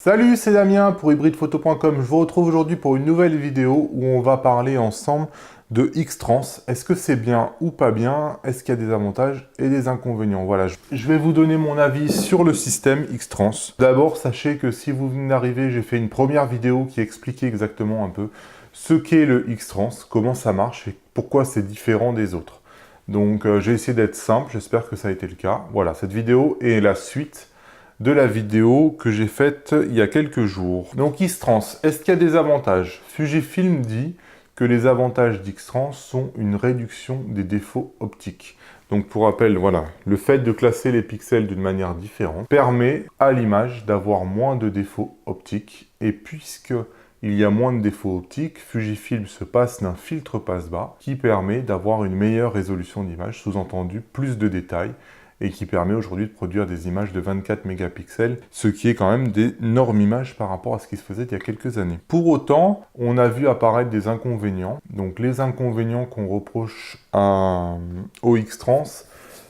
Salut, c'est Damien pour hybridephoto.com. Je vous retrouve aujourd'hui pour une nouvelle vidéo où on va parler ensemble de X-Trans. Est-ce que c'est bien ou pas bien? Est-ce qu'il y a des avantages et des inconvénients? Voilà, je vais vous donner mon avis sur le système X-Trans. D'abord, sachez que si vous venez d'arriver, j'ai fait une première vidéo qui expliquait exactement un peu ce qu'est le X-Trans, comment ça marche et pourquoi c'est différent des autres. Donc, j'ai essayé d'être simple, j'espère que ça a été le cas. Voilà, cette vidéo est la suite de la vidéo que j'ai faite il y a quelques jours. Donc X-Trans, est-ce qu'il y a des avantages? Fujifilm dit que les avantages d'X-Trans sont une réduction des défauts optiques. Donc pour rappel, voilà, le fait de classer les pixels d'une manière différente permet à l'image d'avoir moins de défauts optiques. Et puisque il y a moins de défauts optiques, Fujifilm se passe d'un filtre passe-bas qui permet d'avoir une meilleure résolution d'image, sous-entendu plus de détails, et qui permet aujourd'hui de produire des images de 24 mégapixels, ce qui est quand même d'énormes images par rapport à ce qui se faisait il y a quelques années. Pour autant, on a vu apparaître des inconvénients. Donc les inconvénients qu'on reproche au X-Trans,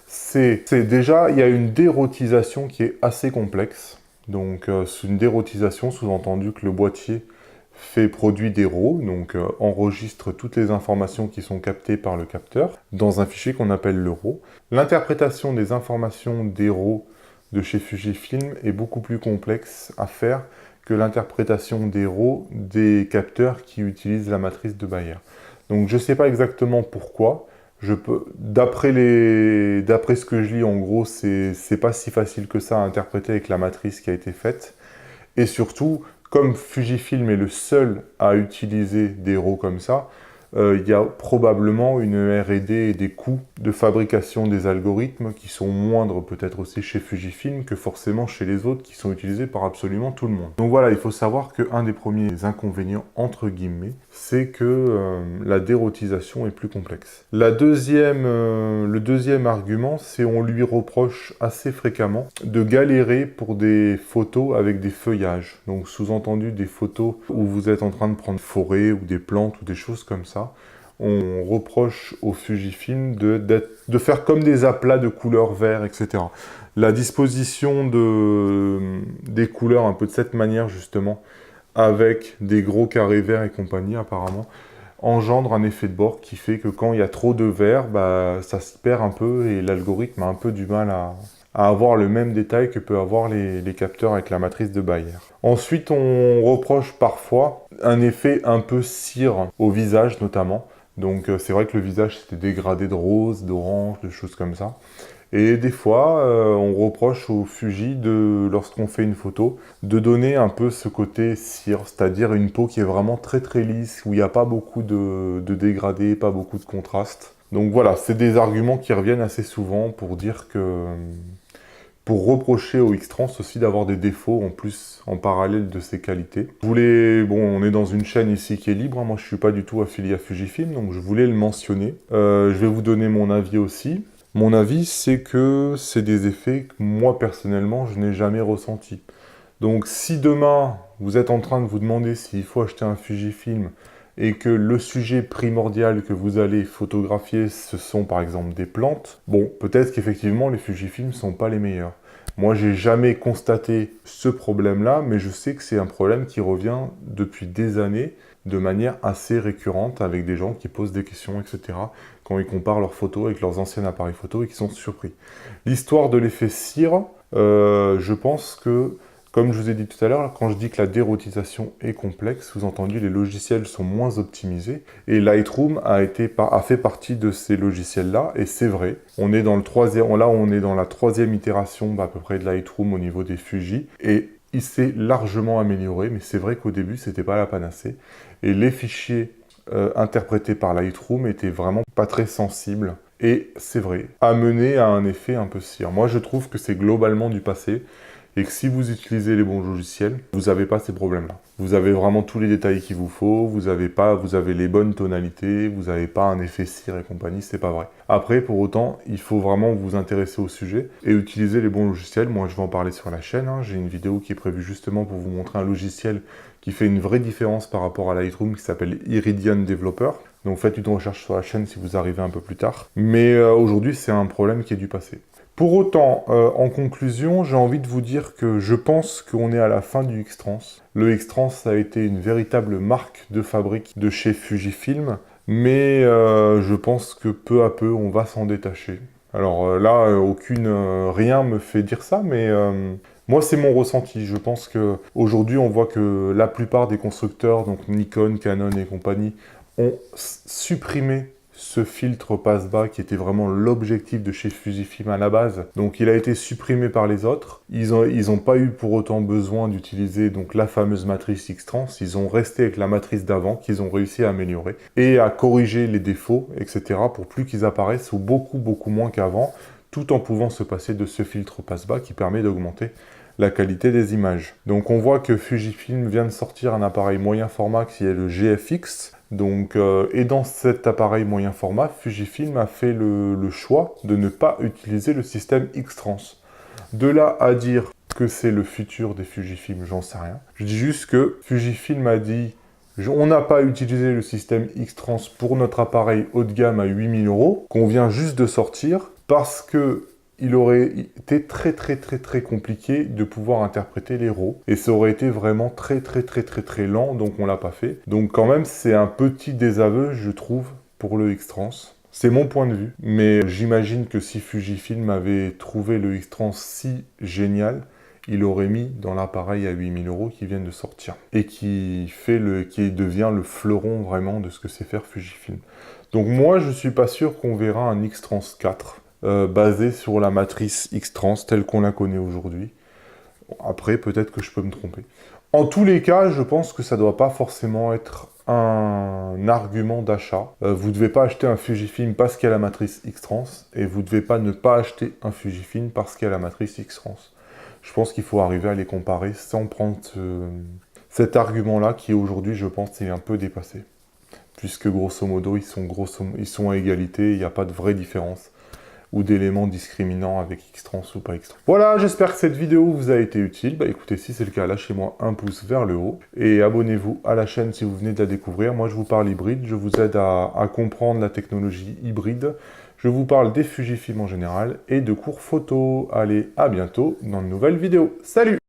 c'est déjà, il y a une dérotisation qui est assez complexe. Donc c'est une dérotisation, sous-entendu que le boîtier produit des RAW, donc enregistre toutes les informations qui sont captées par le capteur dans un fichier qu'on appelle le RAW. L'interprétation des informations des RAW de chez Fujifilm est beaucoup plus complexe à faire que l'interprétation des RAW des capteurs qui utilisent la matrice de Bayer. Donc je ne sais pas exactement pourquoi. D'après ce que je lis, en gros, c'est pas si facile que ça à interpréter avec la matrice qui a été faite. Et surtout, comme Fujifilm est le seul à utiliser des RAW comme ça, il y a probablement une R&D et des coûts de fabrication des algorithmes qui sont moindres peut-être aussi chez Fujifilm que forcément chez les autres qui sont utilisés par absolument tout le monde. Donc voilà, il faut savoir qu'un des premiers inconvénients, entre guillemets, c'est que la dérotisation est plus complexe. Le deuxième argument, c'est on lui reproche assez fréquemment de galérer pour des photos avec des feuillages. Donc sous-entendu des photos où vous êtes en train de prendre forêt ou des plantes ou des choses comme ça. On reproche au Fujifilm de faire comme des aplats de couleurs vert, etc. La disposition des couleurs un peu de cette manière, justement, avec des gros carrés verts et compagnie, apparemment, engendre un effet de bord qui fait que quand il y a trop de vert, ça se perd un peu et l'algorithme a un peu du mal à avoir le même détail que peut avoir les capteurs avec la matrice de Bayer. Ensuite, on reproche parfois un effet un peu cire au visage notamment. Donc c'est vrai que le visage c'était dégradé de rose, d'orange, de choses comme ça. Et des fois, on reproche au Fuji, lorsqu'on fait une photo, de donner un peu ce côté cire, c'est-à-dire une peau qui est vraiment très très lisse, où il n'y a pas beaucoup de dégradé, pas beaucoup de contraste. Donc voilà, c'est des arguments qui reviennent assez souvent pour dire que... pour reprocher au X-Trans aussi d'avoir des défauts en plus, en parallèle de ses qualités. Bon, on est dans une chaîne ici qui est libre, hein. Moi je suis pas du tout affilié à Fujifilm, donc je voulais le mentionner. Je vais vous donner mon avis aussi. Mon avis, c'est que c'est des effets que moi personnellement, je n'ai jamais ressentis. Donc si demain, vous êtes en train de vous demander s'il faut acheter un Fujifilm et que le sujet primordial que vous allez photographier, ce sont par exemple des plantes, bon, peut-être qu'effectivement les Fujifilm ne sont pas les meilleurs. Moi, j'ai jamais constaté ce problème-là, mais je sais que c'est un problème qui revient depuis des années de manière assez récurrente avec des gens qui posent des questions, etc. quand ils comparent leurs photos avec leurs anciens appareils photo et qui sont surpris. L'histoire de l'effet cire, je pense que comme je vous ai dit tout à l'heure, quand je dis que la dérotisation est complexe, sous-entendu les logiciels sont moins optimisés, et Lightroom a fait partie de ces logiciels-là, et c'est vrai. On est dans la troisième itération à peu près de Lightroom au niveau des Fuji, et il s'est largement amélioré, mais c'est vrai qu'au début, c'était pas la panacée, et les fichiers interprétés par Lightroom étaient vraiment pas très sensibles, et c'est vrai, amené à un effet un peu cire. Moi, je trouve que c'est globalement du passé, et que si vous utilisez les bons logiciels, vous n'avez pas ces problèmes-là. Vous avez vraiment tous les détails qu'il vous faut, vous avez les bonnes tonalités, vous n'avez pas un effet cire et compagnie, c'est pas vrai. Après, pour autant, il faut vraiment vous intéresser au sujet et utiliser les bons logiciels. Moi, je vais en parler sur la chaîne, hein. J'ai une vidéo qui est prévue justement pour vous montrer un logiciel qui fait une vraie différence par rapport à Lightroom qui s'appelle Iridian Developer. Donc faites une recherche sur la chaîne si vous arrivez un peu plus tard. Mais aujourd'hui, c'est un problème qui est du passé. Pour autant, en conclusion, j'ai envie de vous dire que je pense qu'on est à la fin du X-Trans. Le X-Trans a été une véritable marque de fabrique de chez Fujifilm, mais je pense que peu à peu, on va s'en détacher. Alors là, rien me fait dire ça, mais moi, c'est mon ressenti. Je pense que aujourd'hui, on voit que la plupart des constructeurs, donc Nikon, Canon et compagnie, ont supprimé ce filtre passe-bas qui était vraiment l'objectif de chez Fujifilm à la base. Donc il a été supprimé par les autres. Ils ont pas eu pour autant besoin d'utiliser donc la fameuse matrice X-Trans. Ils ont resté avec la matrice d'avant qu'ils ont réussi à améliorer et à corriger les défauts, etc. pour plus qu'ils apparaissent ou beaucoup moins qu'avant, tout en pouvant se passer de ce filtre passe-bas qui permet d'augmenter la qualité des images. Donc on voit que Fujifilm vient de sortir un appareil moyen format qui est le GFX. Donc, et dans cet appareil moyen format, Fujifilm a fait le choix de ne pas utiliser le système X-Trans. De là à dire que c'est le futur des Fujifilm, j'en sais rien. Je dis juste que Fujifilm a dit on n'a pas utilisé le système X-Trans pour notre appareil haut de gamme à 8 000 €, qu'on vient juste de sortir, parce que il aurait été très compliqué de pouvoir interpréter les RAW. Et ça aurait été vraiment très lent, donc on l'a pas fait. Donc quand même, c'est un petit désaveu, je trouve, pour le X-Trans. C'est mon point de vue, mais j'imagine que si Fujifilm avait trouvé le X-Trans si génial, il aurait mis dans l'appareil à 8 000 € qui vient de sortir. Et qui devient le fleuron vraiment de ce que sait faire Fujifilm. Donc moi, je suis pas sûr qu'on verra un X-Trans 4. Basé sur la matrice X-Trans telle qu'on la connaît aujourd'hui. Après, peut-être que je peux me tromper. En tous les cas, je pense que ça ne doit pas forcément être un argument d'achat. Vous ne devez pas acheter un Fujifilm parce qu'il y a la matrice X-Trans, et vous ne devez pas ne pas acheter un Fujifilm parce qu'il y a la matrice X-Trans. Je pense qu'il faut arriver à les comparer sans prendre cet argument-là qui aujourd'hui, je pense, est un peu dépassé. Puisque grosso modo, ils sont à égalité, il n'y a pas de vraie différence ou d'éléments discriminants avec X-Trans ou pas X-Trans. Voilà, j'espère que cette vidéo vous a été utile. Bah écoutez, si c'est le cas, lâchez-moi un pouce vers le haut et abonnez-vous à la chaîne si vous venez de la découvrir. Moi, je vous parle hybride, je vous aide à comprendre la technologie hybride. Je vous parle des Fujifilm en général et de cours photo. Allez, à bientôt dans de nouvelles vidéos. Salut!